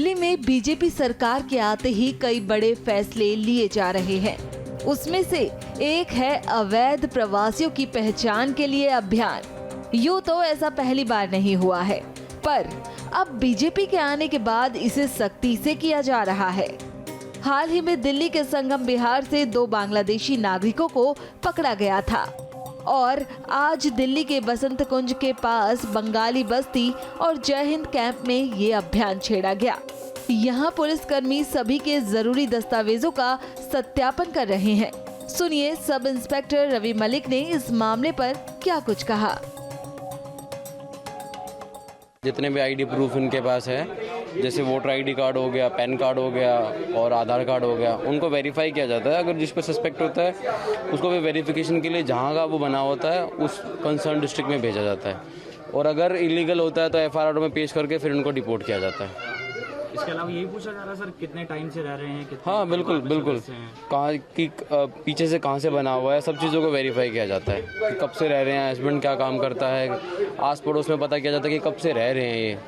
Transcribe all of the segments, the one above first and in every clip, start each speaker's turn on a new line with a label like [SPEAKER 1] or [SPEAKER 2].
[SPEAKER 1] दिल्ली में बीजेपी सरकार के आते ही कई बड़े फैसले लिए जा रहे हैं। उसमें से एक है अवैध प्रवासियों की पहचान के लिए अभियान। यूं तो ऐसा पहली बार नहीं हुआ है, पर अब बीजेपी के आने के बाद इसे सख्ती से किया जा रहा है। हाल ही में दिल्ली के संगम बिहार से 2 बांग्लादेशी नागरिकों को पकड़ा गया था और आज दिल्ली के बसंत कुंज के पास बंगाली बस्ती और जय हिंद कैंप में ये अभियान छेड़ा गया। यहाँ पुलिसकर्मी सभी के जरूरी दस्तावेजों का सत्यापन कर रहे हैं। सुनिए सब इंस्पेक्टर रवि मलिक ने इस मामले पर क्या कुछ कहा।
[SPEAKER 2] जितने भी आईडी प्रूफ इनके पास है, जैसे वोटर आईडी कार्ड हो गया, पैन कार्ड हो गया और आधार कार्ड हो गया, उनको वेरीफाई किया जाता है। अगर जिस पर सस्पेक्ट होता है उसको भी वेरिफिकेशन के लिए जहाँ का वो बना होता है उस कंसर्न डिस्ट्रिक्ट में भेजा जाता है, और अगर इलीगल होता है तो एफआईआर में पेश करके फिर उनको डिपोर्ट किया जाता है।
[SPEAKER 3] इसके अलावा यही पूछा जा रहा है सर, कितने टाइम से रह रहे हैं?
[SPEAKER 2] हाँ बिल्कुल, कहाँ की पीछे से कहाँ से बना हुआ है, सब चीज़ों को वेरीफाई किया जाता है कि कब से रह रहे हैं, हस्बैंड क्या काम करता है, आस पड़ोस में पता किया जाता है कि कब से रह रहे हैं। ये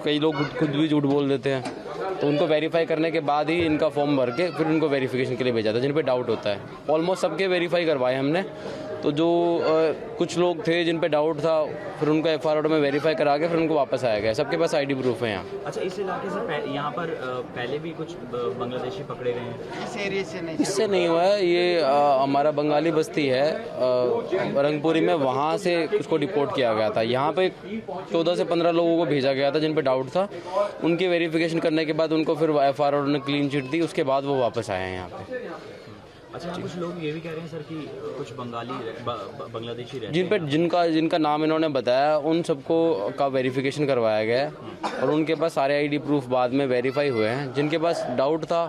[SPEAKER 2] कई लोग खुद भी झूठ बोल देते हैं, तो उनको वेरीफाई करने के बाद ही इनका फॉर्म भर के फिर उनको वेरिफिकेशन के लिए भेजा जाता है जिन पे डाउट होता है। ऑलमोस्ट सबके वेरीफाई करवाए हमने, तो जो कुछ लोग थे जिन पे डाउट था फिर उनको एफआईआर में वेरीफाई करा के फिर उनको वापस आया गया। सबके पास आईडी प्रूफ है यहाँ।
[SPEAKER 3] अच्छा, इस इलाके से यहाँ पर पहले भी कुछ बांग्लादेशी पकड़े गए हैं?
[SPEAKER 4] इस एरिया से नहीं,
[SPEAKER 2] इससे नहीं हुआ है। ये हमारा बंगाली बस्ती है रंगपुरी में, वहाँ से उसको डिपोर्ट किया गया था। यहाँ पे 14 से 15 लोगों को भेजा गया था जिन पे डाउट था। उनकी वेरिफिकेशन करने के बाद उनको फिर एफआईआर ने क्लीन चिट दी, उसके बाद वो वापस आए हैं यहाँ पे।
[SPEAKER 3] अच्छा, कुछ लोग ये भी कह रहे हैं सर कि कुछ बांग्लादेशी रहते
[SPEAKER 2] जिन पे जिनका नाम इन्होंने बताया उन सबको का वेरिफिकेशन करवाया गया है और उनके पास सारे आईडी प्रूफ बाद में वेरीफाई हुए हैं। जिनके पास डाउट था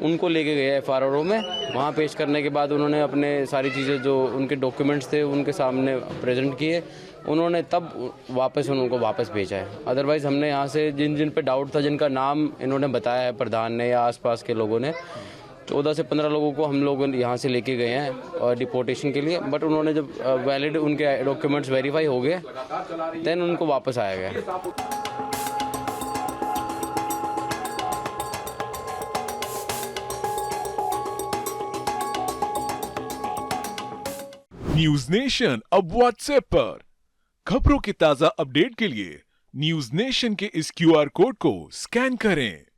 [SPEAKER 2] उनको लेके गए एफआईआर में, वहाँ पेश करने के बाद उन्होंने अपने सारी चीज़ें जो उनके डॉक्यूमेंट्स थे उनके सामने प्रेजेंट किए, उन्होंने तब वापस उनको वापस भेजा है। अदरवाइज़ हमने यहाँ से जिन पे डाउट था, जिनका नाम इन्होंने बताया है प्रधान ने या आसपास के लोगों ने, 14 से 15 लोगों को हम लोग यहाँ से लेके गए हैं और डिपोर्टेशन के लिए। बट उन्होंने जब वैलिड उनके डॉक्यूमेंट्स वेरीफाई हो गए देन उनको वापस आया गया।
[SPEAKER 5] न्यूज नेशन अब व्हाट्सएप पर खबरों के ताजा अपडेट के लिए न्यूज नेशन के इस क्यूआर कोड को स्कैन करें।